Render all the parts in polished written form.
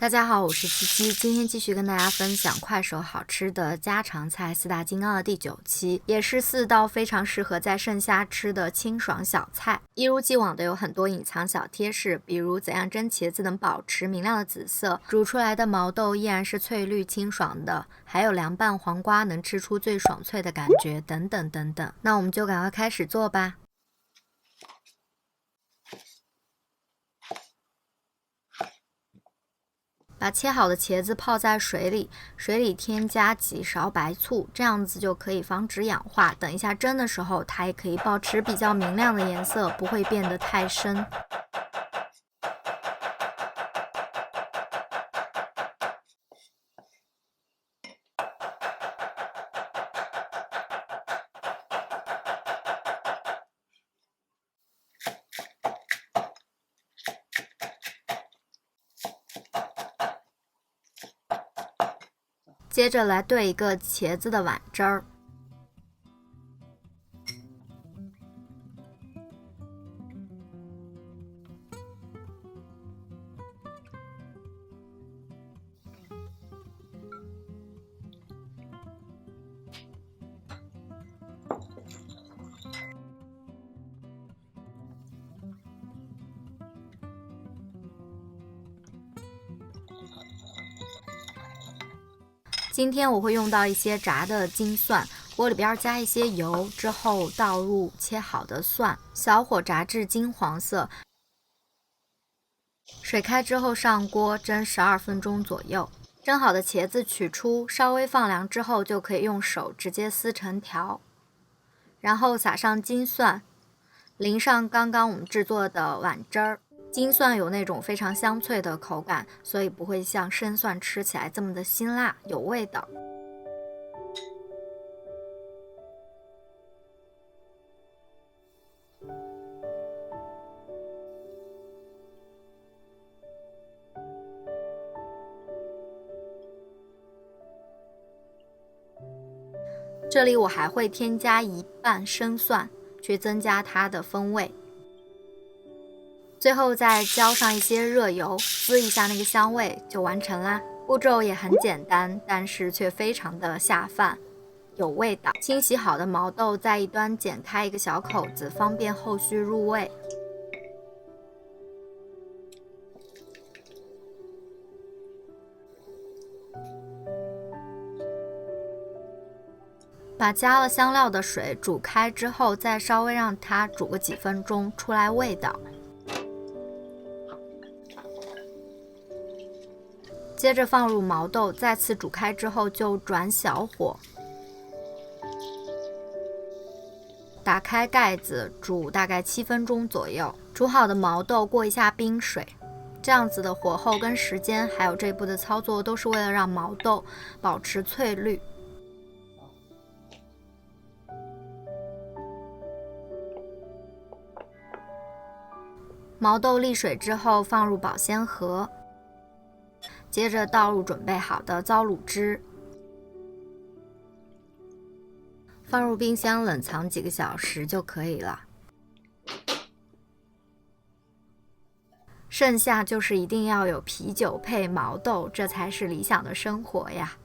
大家好，我是七七，今天继续跟大家分享快手好吃的家常菜四大金刚的第9期，也是4道非常适合在盛夏吃的清爽小菜。一如既往的有很多隐藏小贴士，比如怎样蒸茄子能保持明亮的紫色，煮出来的毛豆依然是翠绿清爽的，还有凉拌黄瓜能吃出最爽脆的感觉，等等等等。那我们就赶快开始做吧。把切好的茄子泡在水里，水里添加几勺白醋，这样子就可以防止氧化。等一下蒸的时候，它也可以保持比较明亮的颜色，不会变得太深。接着来兑一个茄子的碗汁儿。今天我会用到一些炸的金蒜，锅里边加一些油之后，倒入切好的蒜，小火炸至金黄色。水开之后上锅蒸12分钟左右。蒸好的茄子取出，稍微放凉之后就可以用手直接撕成条，然后撒上金蒜，淋上刚刚我们制作的碗汁儿。金蒜有那种非常香脆的口感，所以不会像生蒜吃起来这么的辛辣，有味道。这里我还会添加1瓣生蒜，去增加它的风味。最后再浇上一些热油，滋一下那个香味就完成啦。步骤也很简单，但是却非常的下饭，有味道。清洗好的毛豆在一端剪开一个小口子，方便后续入味。把加了香料的水煮开之后，再稍微让它煮个几分钟，出来味道。接着放入毛豆，再次煮开之后就转小火，打开盖子煮大概7分钟左右。煮好的毛豆过一下冰水，这样子的火候跟时间还有这一步的操作都是为了让毛豆保持翠绿。毛豆沥水之后放入保鲜盒，接着倒入准备好的糟卤汁，放入冰箱冷藏几个小时就可以了。剩下就是一定要有啤酒配毛豆，这才是理想的生活呀。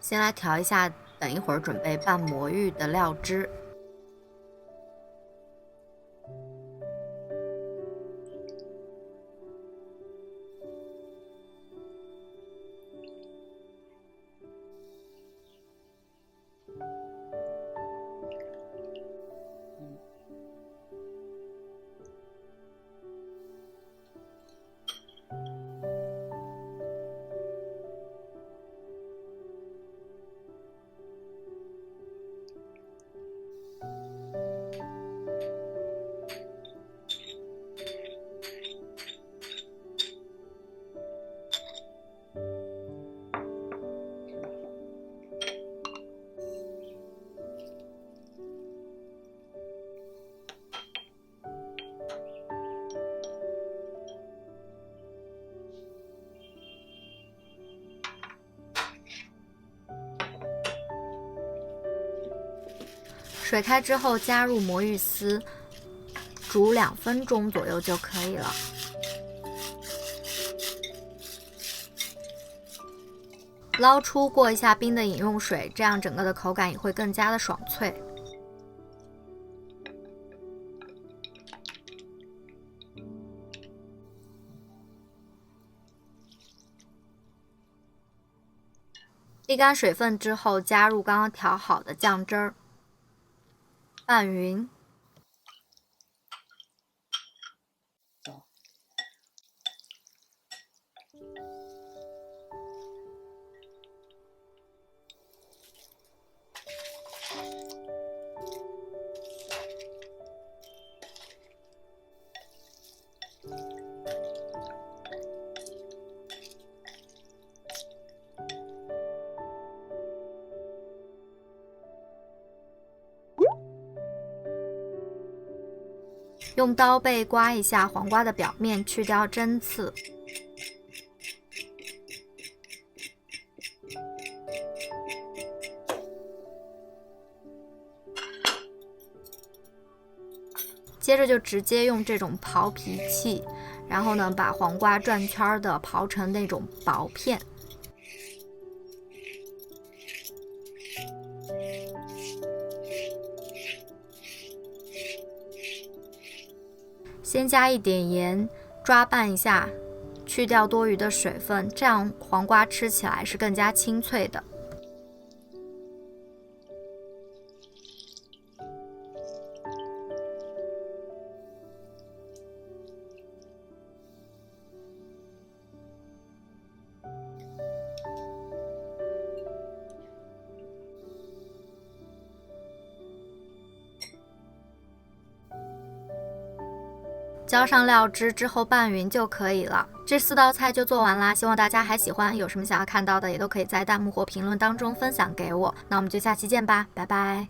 先来调一下，等一会儿准备拌魔芋的料汁。水开之后加入魔芋丝，煮2分钟左右就可以了。捞出过一下冰的饮用水，这样整个的口感也会更加的爽脆。沥干水分之后，加入刚刚调好的酱汁儿，拌匀。用刀背刮一下黄瓜的表面，去掉针刺。接着就直接用这种刨皮器，然后呢，把黄瓜转圈的刨成那种薄片。先加一点盐，抓拌一下，去掉多余的水分，这样黄瓜吃起来是更加清脆的。浇上料汁之后拌匀就可以了。这4道菜就做完啦，希望大家还喜欢。有什么想要看到的，也都可以在弹幕或评论当中分享给我。那我们就下期见吧，拜拜。